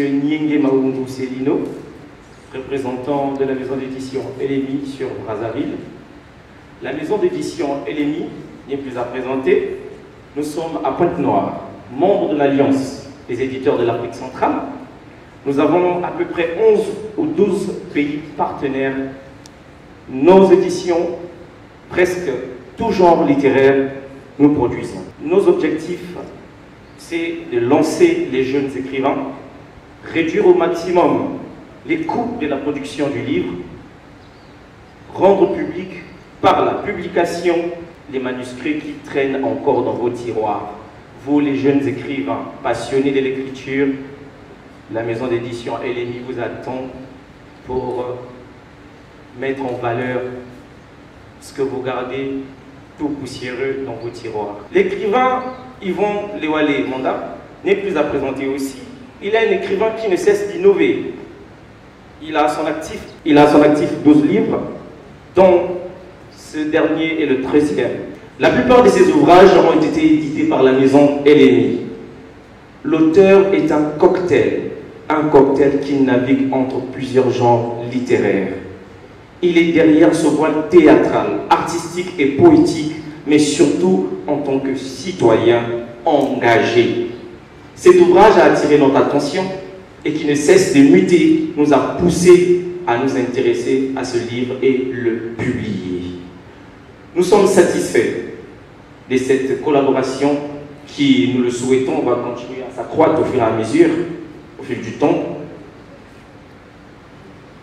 Nyenge Maungu Selino, représentant de la maison d'édition LMI sur Brazzaville. La maison d'édition LMI n'est plus à présenter. Nous sommes à Pointe-Noire, membre de l'Alliance des éditeurs de l'Afrique centrale. Nous avons à peu près 11 ou 12 pays partenaires. Nos éditions, presque tout genre littéraire, nous produisons. Nos objectifs, c'est de lancer les jeunes écrivains, réduire au maximum les coûts de la production du livre, rendre public par la publication les manuscrits qui traînent encore dans vos tiroirs. Vous, les jeunes écrivains passionnés de l'écriture, la maison d'édition LMI vous attend pour mettre en valeur ce que vous gardez tout poussiéreux dans vos tiroirs. L'écrivain Yvon Lewale Manda n'est plus à présenter aussi. Il est un écrivain qui ne cesse d'innover. Il a à son actif 12 livres, dont ce dernier est le 13e. La plupart de ses ouvrages ont été édités par la maison LMI. L'auteur est un cocktail qui navigue entre plusieurs genres littéraires. Il est derrière ce voile théâtral, artistique et poétique, mais surtout en tant que citoyen engagé. Cet ouvrage a attiré notre attention et qui ne cesse de muter, nous a poussé à nous intéresser à ce livre et le publier. Nous sommes satisfaits de cette collaboration qui, nous le souhaitons, va continuer à s'accroître au fur et à mesure, au fil du temps.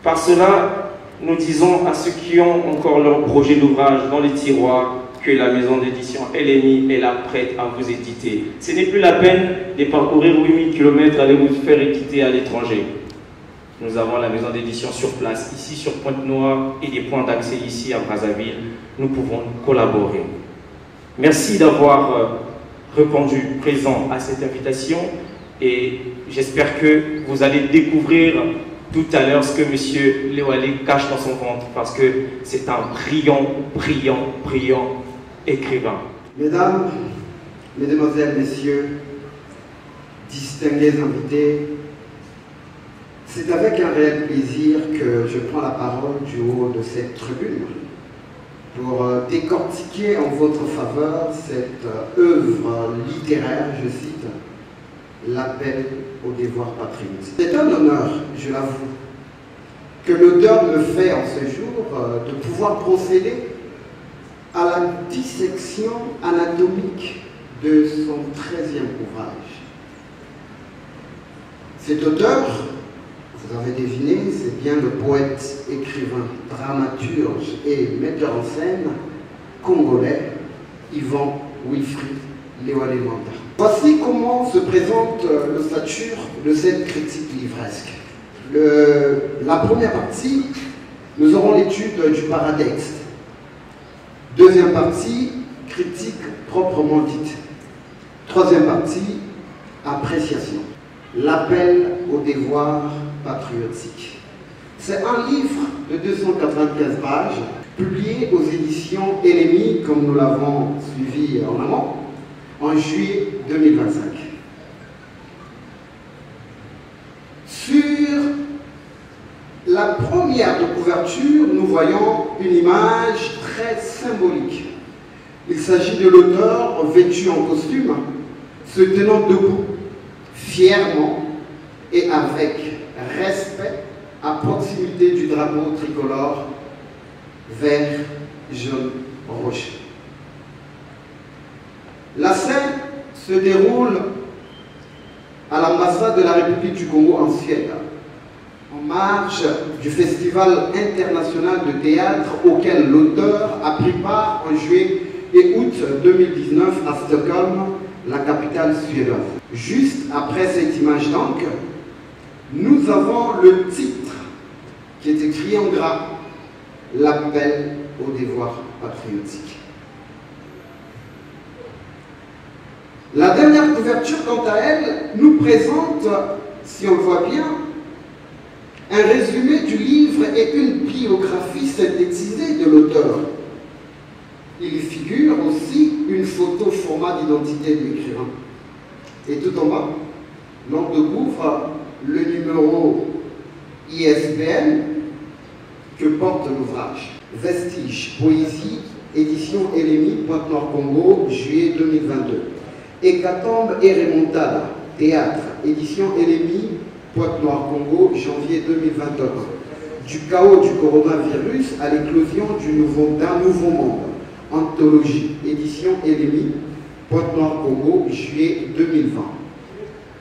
Par cela, nous disons à ceux qui ont encore leur projet d'ouvrage dans les tiroirs que la maison d'édition LMI est là prête à vous éditer. Ce n'est plus la peine de parcourir 8000 km, aller vous faire éditer à l'étranger. Nous avons la maison d'édition sur place, ici sur Pointe-Noire, et des points d'accès ici à Brazzaville. Nous pouvons collaborer. Merci d'avoir répondu présent à cette invitation et j'espère que vous allez découvrir tout à l'heure ce que M. Lewale cache dans son ventre, parce que c'est un brillant écrivain. Mesdames, Mesdemoiselles, Messieurs, distingués invités, c'est avec un réel plaisir que je prends la parole du haut de cette tribune pour décortiquer en votre faveur cette œuvre littéraire, je cite, L'appel au devoir patriotique. C'est un honneur, je l'avoue, que l'auteur me fait en ce jour de pouvoir procéder à la dissection anatomique de son 13e ouvrage. Cet auteur, vous avez deviné, c'est bien le poète, écrivain, dramaturge et metteur en scène congolais Yvon Wilfrid Lewale Manda. Voici comment se présente l'ossature de cette critique livresque. La première partie, nous aurons l'étude du paratexte. Deuxième partie, critique proprement dite. Troisième partie, appréciation. L'appel au devoir patriotique. C'est un livre de 295 pages, publié aux éditions LMI, comme nous l'avons suivi en amont, en juillet 2025. Sur la première de couverture, nous voyons une image très symbolique. Il s'agit de l'auteur vêtu en costume, se tenant debout, fièrement et avec respect à proximité du drapeau tricolore vert, jaune, rouge. La scène se déroule à l'ambassade de la République du Congo en Suède, en marge du Festival international de théâtre auquel l'auteur a pris part en juillet et août 2019 à Stockholm, la capitale suédoise. Juste après cette image donc, nous avons le titre qui est écrit en gras, L'appel au devoir patriotique. La dernière couverture, quant à elle, nous présente, si on le voit bien, un résumé du livre et une biographie synthétisée de l'auteur. Il figure aussi une photo format d'identité de l'écrivain. Et tout en bas, l'angle de couvre le numéro ISBN que porte l'ouvrage. Vestiges, poésie, édition LMI, Pointe-Noire Congo, juillet 2022. Hécatombe et remontada, théâtre, édition LMI, Pointe-Noire Congo, janvier 2021. Du chaos du coronavirus à l'éclosion d'un nouveau monde. Anthologie, édition LMI, Pointe-Noire Congo, juillet 2020.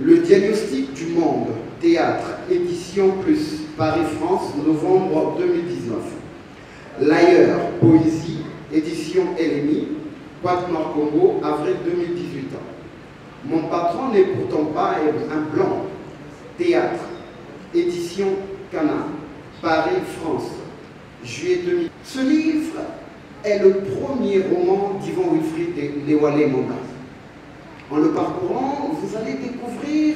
Le diagnostic du monde, théâtre, édition plus, Paris-France, novembre 2019. L'ailleurs, poésie, édition LMI, Pointe-Noire Congo, avril 2018. Mon patron n'est pourtant pas un blanc. Théâtre, édition Cana, Paris-France, juillet 2000. Ce livre est le premier roman d'Yvan Wilfrid Lewale-Manda. En le parcourant, vous allez découvrir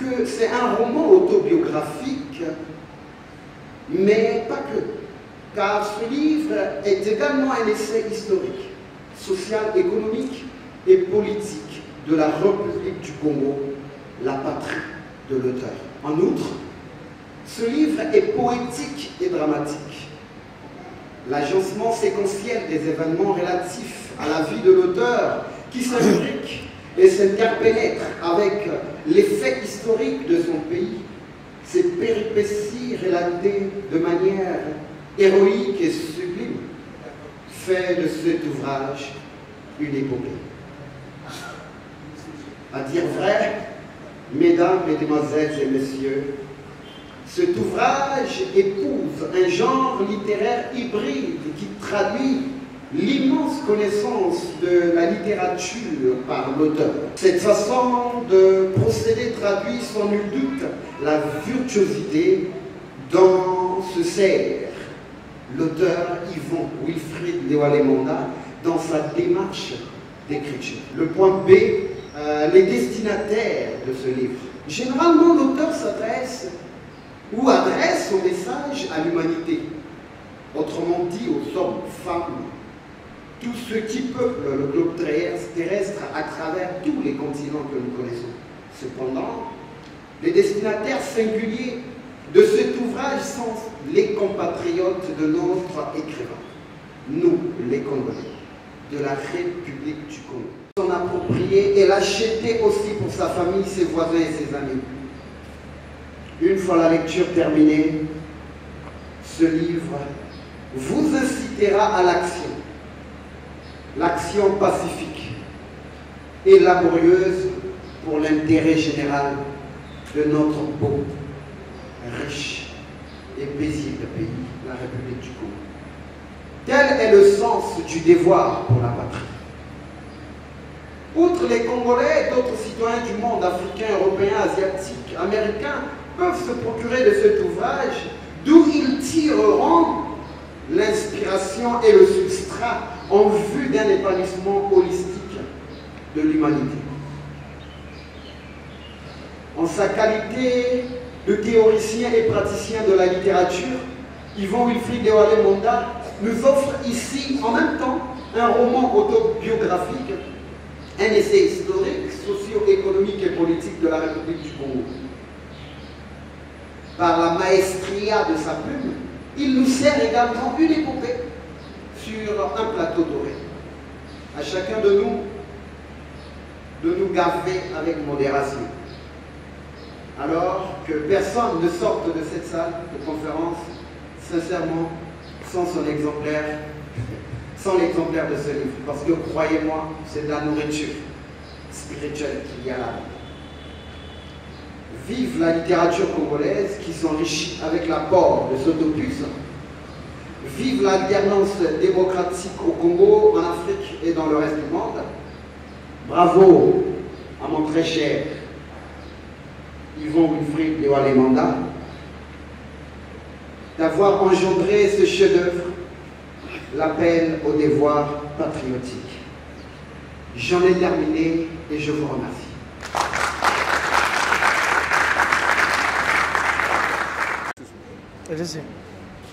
que c'est un roman autobiographique, mais pas que. Car ce livre est également un essai historique, social, économique et politique de la République du Congo, la patrie de l'auteur. En outre, ce livre est poétique et dramatique. L'agencement séquentiel des événements relatifs à la vie de l'auteur qui s'imbrique et s'interpénètre avec les faits historiques de son pays, ses péripéties relatées de manière héroïque et sublime, fait de cet ouvrage une épopée. À dire vrai, mesdames, mesdemoiselles et messieurs, cet ouvrage épouse un genre littéraire hybride qui traduit l'immense connaissance de la littérature par l'auteur. Cette façon de procéder traduit sans nul doute la virtuosité dont se sert l'auteur Yvan Wilfrid Lewale-Manda dans sa démarche d'écriture. Le point B, les destinataires de ce livre. Généralement, l'auteur s'adresse ou adresse son message à l'humanité, autrement dit aux hommes, femmes, tous ceux qui peuplent le globe terrestre à travers tous les continents que nous connaissons. Cependant, les destinataires singuliers de cet ouvrage sont les compatriotes de notre écrivain, nous, les Congolais, de la République du Congo. S'en approprier et l'acheter aussi pour sa famille, ses voisins et ses amis. Une fois la lecture terminée, ce livre vous incitera à l'action. L'action pacifique et laborieuse pour l'intérêt général de notre beau, riche et paisible pays, la République du Congo. Tel est le sens du devoir pour la patrie. Outre les Congolais, d'autres citoyens du monde, africains, européens, asiatiques, américains, peuvent se procurer de cet ouvrage, d'où ils tireront l'inspiration et le substrat en vue d'un épanouissement holistique de l'humanité. En sa qualité de théoricien et praticien de la littérature, Yvan Wilfrid Lewale-Manda nous offre ici en même temps un roman autobiographique, un essai historique, socio-économique et politique de la République du Congo. Par la maestria de sa plume, il nous sert également une épopée sur un plateau doré. À chacun de nous gaver avec modération. Alors que personne ne sorte de cette salle de conférence, sincèrement, sans son exemplaire, sans l'exemplaire de ce livre. Parce que croyez-moi, c'est de la nourriture spirituelle qu'il y a là. Vive la littérature congolaise qui s'enrichit avec l'apport de cet opus. Vive l'alternance démocratique au Congo, en Afrique et dans le reste du monde. Bravo à mon très cher Yvan Wilfrid Lewale-Manda d'avoir engendré ce chef-d'œuvre, l'appel au devoir patriotique. J'en ai terminé et je vous remercie.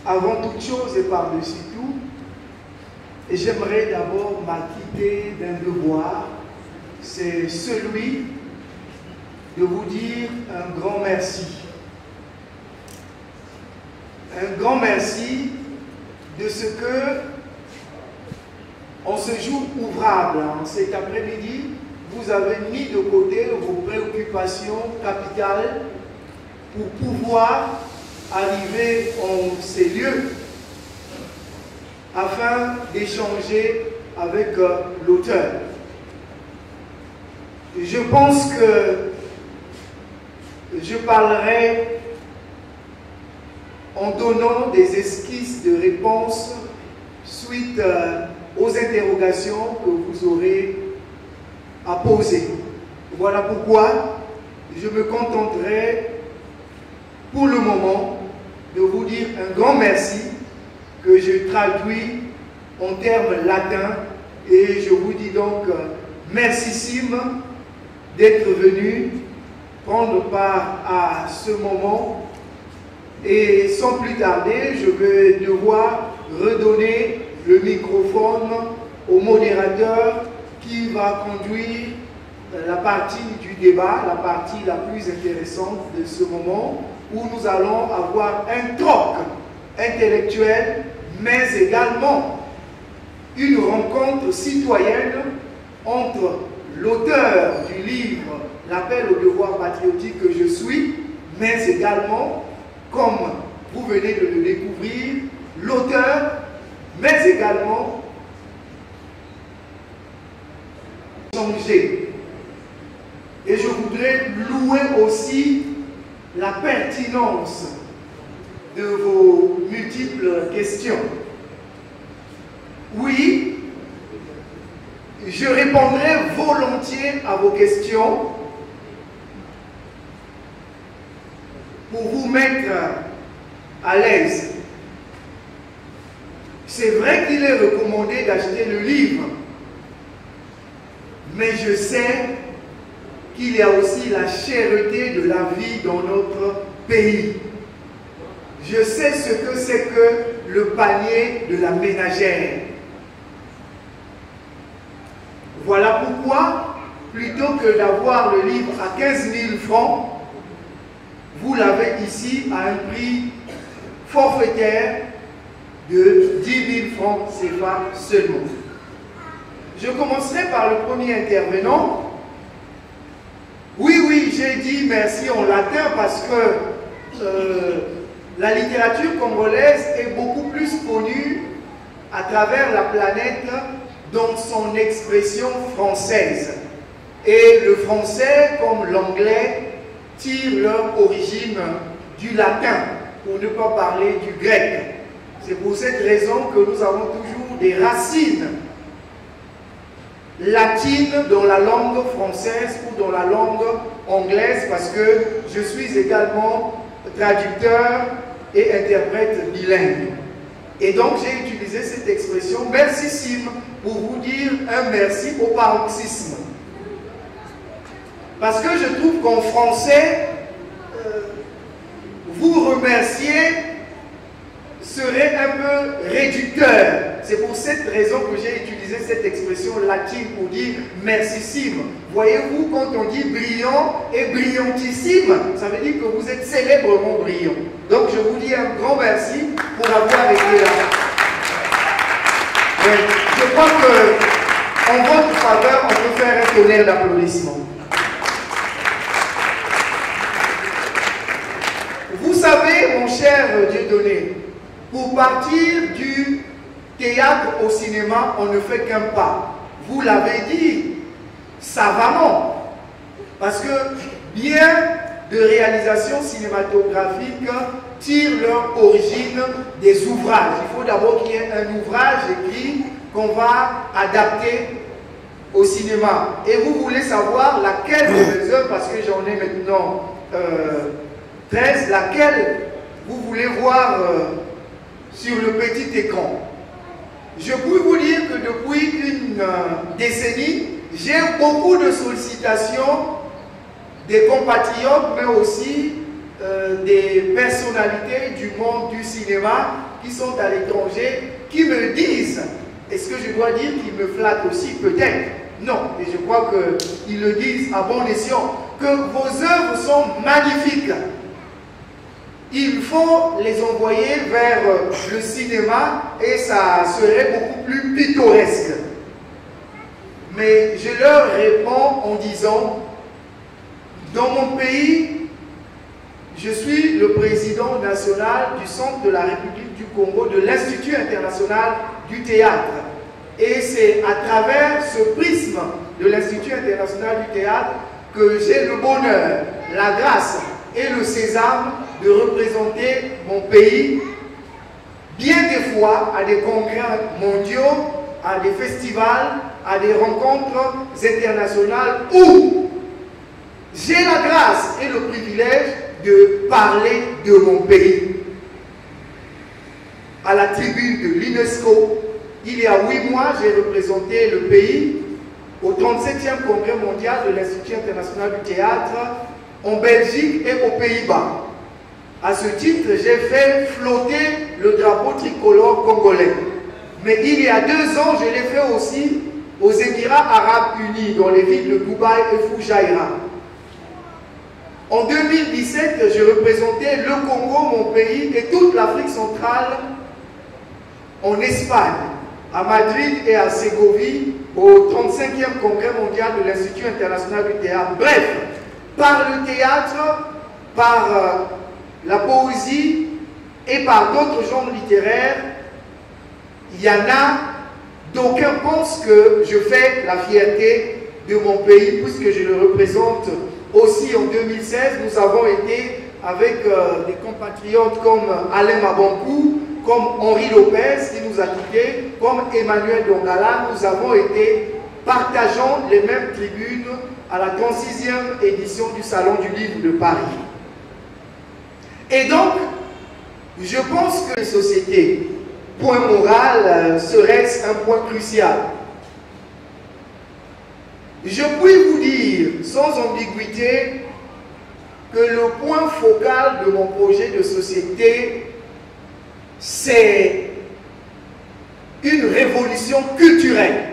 Avant toute chose et par-dessus tout, j'aimerais d'abord m'acquitter d'un devoir, c'est celui de vous dire un grand merci. Un grand merci de ce que, en ce jour ouvrable, en cet après-midi, vous avez mis de côté vos préoccupations capitales pour pouvoir arriver en ces lieux afin d'échanger avec l'auteur. Je pense que je parlerai en donnant des esquisses de réponses suite aux interrogations que vous aurez à poser. Voilà pourquoi je me contenterai pour le moment de vous dire un grand merci que je traduis en termes latins et je vous dis donc mercissime d'être venu prendre part à ce moment et sans plus tarder je vais devoir redonner le microphone au modérateur qui va conduire la partie du débat, la partie la plus intéressante de ce moment où nous allons avoir un troc intellectuel mais également une rencontre citoyenne entre l'auteur du livre L'appel au devoir patriotique que je suis, mais également, comme vous venez de le découvrir, l'auteur, mais également changer. Et je voudrais louer aussi la pertinence de vos multiples questions. Oui, je répondrai volontiers à vos questions pour vous mettre à l'aise. C'est vrai qu'il est recommandé d'acheter le livre, mais je sais qu'il y a aussi la cherté de la vie dans notre pays. Je sais ce que c'est que le panier de la ménagère. Voilà pourquoi, plutôt que d'avoir le livre à 15 000 francs, vous l'avez ici à un prix forfaitaire de 10 000 francs CFA seulement. Je commencerai par le premier intervenant. Oui, j'ai dit merci en latin parce que la littérature congolaise est beaucoup plus connue à travers la planète dans son expression française. Et le français, comme l'anglais, tire leur origine du latin, pour ne pas parler du grec. C'est pour cette raison que nous avons toujours des racines latines dans la langue française ou dans la langue anglaise, parce que je suis également traducteur et interprète bilingue. Et donc j'ai utilisé cette expression mercissime pour vous dire un merci au paroxysme. Parce que je trouve qu'en français, vous remercier serait un peu réducteur. C'est pour cette raison que j'ai utilisé cette expression latine pour dire mercissime. Voyez-vous, quand on dit brillant et brillantissime, ça veut dire que vous êtes célèbrement brillant. Donc je vous dis un grand merci pour avoir été là. Je crois que en votre faveur, on peut faire un tonnerre d'applaudissements. Vous savez, mon cher Dieudonné, pour partir du théâtre au cinéma, on ne fait qu'un pas. Vous l'avez dit savamment. Parce que bien de réalisations cinématographiques tirent leur origine des ouvrages. Il faut d'abord qu'il y ait un ouvrage écrit qu'on va adapter au cinéma. Et vous voulez savoir laquelle de mes œuvres, parce que j'en ai maintenant 13, laquelle vous voulez voir sur le petit écran. Je peux vous dire que depuis une décennie, j'ai beaucoup de sollicitations des compatriotes, mais aussi des personnalités du monde du cinéma qui sont à l'étranger, qui me disent, est-ce que je dois dire qu'ils me flattent aussi? Peut-être. Non, et je crois qu'ils le disent à bon escient. que vos œuvres sont magnifiques. Il faut les envoyer vers le cinéma et ça serait beaucoup plus pittoresque. Mais je leur réponds en disant, dans mon pays, je suis le président national du Centre de la République du Congo, de l'Institut international du théâtre. Et c'est à travers ce prisme de l'Institut international du théâtre que j'ai le bonheur, la grâce et le sésame de représenter mon pays, bien des fois à des congrès mondiaux, à des festivals, à des rencontres internationales où j'ai la grâce et le privilège de parler de mon pays. À la tribune de l'UNESCO, il y a 8 mois, j'ai représenté le pays au 37e congrès mondial de l'Institut international du théâtre en Belgique et aux Pays-Bas. À ce titre, j'ai fait flotter le drapeau tricolore congolais. Mais il y a 2 ans, je l'ai fait aussi aux Émirats Arabes Unis, dans les villes de Dubaï et Fujairah. En 2017, je représentais le Congo, mon pays, et toute l'Afrique centrale en Espagne, à Madrid et à Ségovie, au 35e congrès mondial de l'Institut international du théâtre. Bref, par le théâtre, par la poésie et par d'autres genres littéraires, il y en a d'aucuns pensent que je fais la fierté de mon pays puisque je le représente aussi en 2016. Nous avons été avec des compatriotes comme Alain Mabankou, comme Henri Lopez qui nous a quittés, comme Emmanuel Dongala. Nous avons été partageant les mêmes tribunes à la 36e édition du Salon du Livre de Paris. Et donc, je pense que les sociétés, point moral, serait-ce un point crucial. Je puis vous dire, sans ambiguïté, que le point focal de mon projet de société, c'est une révolution culturelle.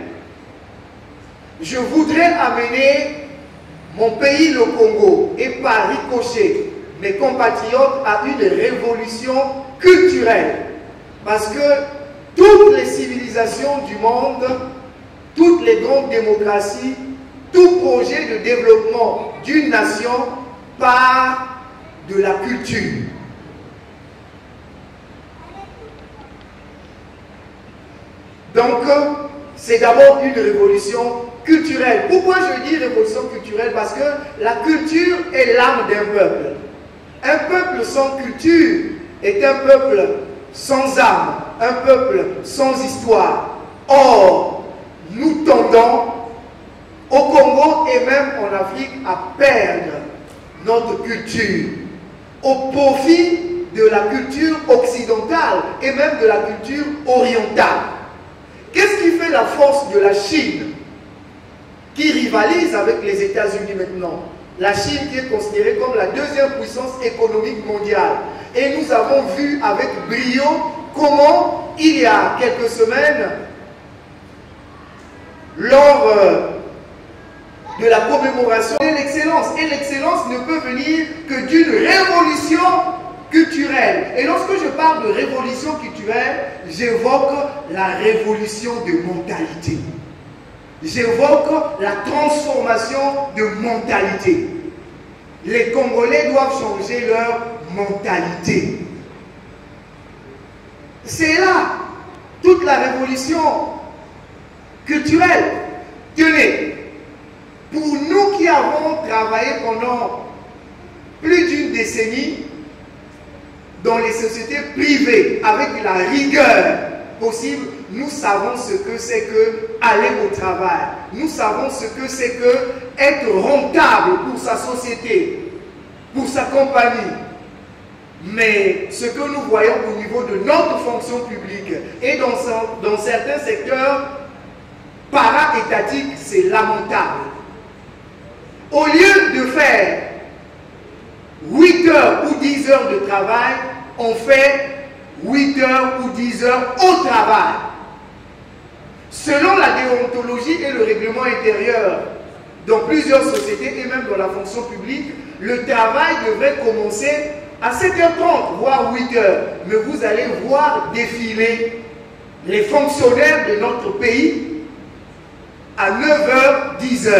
Je voudrais amener mon pays, le Congo, et par ricochet, mes compatriotes, à une révolution culturelle. Parce que toutes les civilisations du monde, toutes les grandes démocraties, tout projet de développement d'une nation part de la culture. Donc, c'est d'abord une révolution culturelle. Pourquoi je dis révolution culturelle? Parce que la culture est l'âme d'un peuple. Un peuple sans culture est un peuple sans âme, un peuple sans histoire. Or, nous tendons au Congo et même en Afrique à perdre notre culture au profit de la culture occidentale et même de la culture orientale. Qu'est-ce qui fait la force de la Chine qui rivalise avec les États-Unis maintenant? La Chine qui est considérée comme la 2e puissance économique mondiale. Et nous avons vu avec brio comment, il y a quelques semaines, lors de la commémoration de l'excellence. Et l'excellence ne peut venir que d'une révolution culturelle. Et lorsque je parle de révolution culturelle, j'évoque la révolution de mentalité. J'évoque la transformation de mentalité. Les Congolais doivent changer leur mentalité. C'est là toute la révolution culturelle. Tenez, pour nous qui avons travaillé pendant plus d'une décennie dans les sociétés privées avec la rigueur possible, nous savons ce que c'est que aller au travail. Nous savons ce que c'est que être rentable pour sa société, pour sa compagnie. Mais ce que nous voyons au niveau de notre fonction publique et dans certains secteurs para-étatiques, c'est lamentable. Au lieu de faire 8 heures ou 10 heures de travail, on fait 8 heures ou 10 heures au travail. Selon la déontologie et le règlement intérieur dans plusieurs sociétés et même dans la fonction publique, le travail devrait commencer à 7h30, voire 8h. Mais vous allez voir défiler les fonctionnaires de notre pays à 9h, 10h.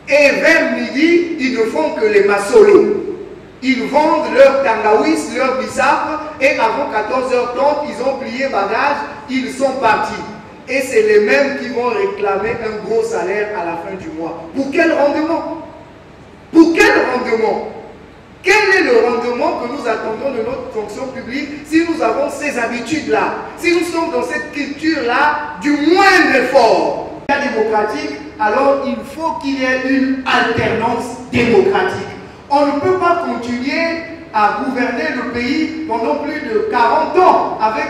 Et vers midi, ils ne font que les massolos. Ils vendent leur tangawis, leur bissap, et avant 14h30, ils ont plié bagage, ils sont partis. Et c'est les mêmes qui vont réclamer un gros salaire à la fin du mois. Pour quel rendement? Pour quel rendement? Quel est le rendement que nous attendons de notre fonction publique si nous avons ces habitudes-là? Si nous sommes dans cette culture-là du moindre effort démocratique, alors il faut qu'il y ait une alternance démocratique. On ne peut pas continuer à gouverner le pays pendant plus de 40 ans avec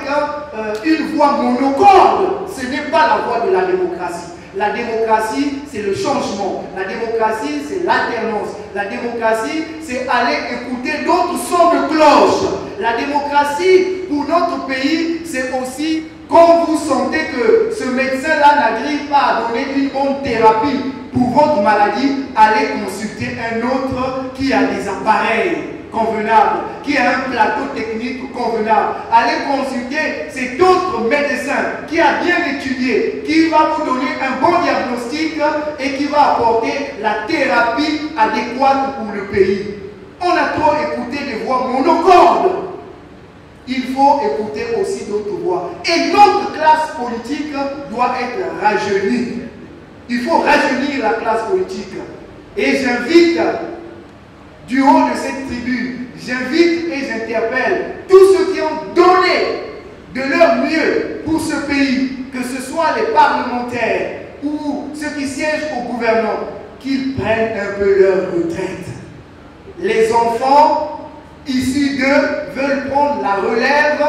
une voix monocorde. Ce n'est pas la voie de la démocratie. La démocratie, c'est le changement. La démocratie, c'est l'alternance. La démocratie, c'est aller écouter d'autres sons de cloche. La démocratie, pour notre pays, c'est aussi quand vous sentez que ce médecin-là n'arrive pas à donner une bonne thérapie pour votre maladie, allez consulter un autre qui a des appareils convenables, qui a un plateau technique convenable. Allez consulter cet autre médecin qui a bien étudié, qui va vous donner un bon diagnostic et qui va apporter la thérapie adéquate pour le pays. On a trop écouté des voix monocordes. Il faut écouter aussi d'autres voix. Et notre classe politique doit être rajeunie. Il faut rajeunir la classe politique. Et j'invite, du haut de cette tribune, j'invite et j'interpelle tous ceux qui ont donné de leur mieux pour ce pays, que ce soit les parlementaires ou ceux qui siègent au gouvernement, qu'ils prennent un peu leur retraite. Les enfants issus d'eux veulent prendre la relève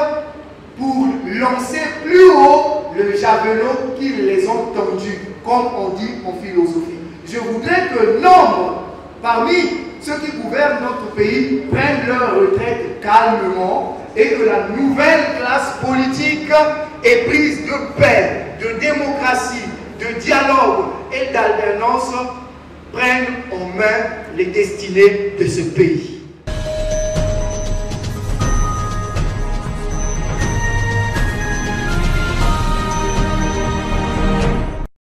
pour lancer plus haut le javelot qu'ils les ont tendu, comme on dit en philosophie. Je voudrais que nombre parmi ceux qui gouvernent notre pays prennent leur retraite calmement et que la nouvelle classe politique est prise de paix, de démocratie, de dialogue et d'alternance prenne en main les destinées de ce pays.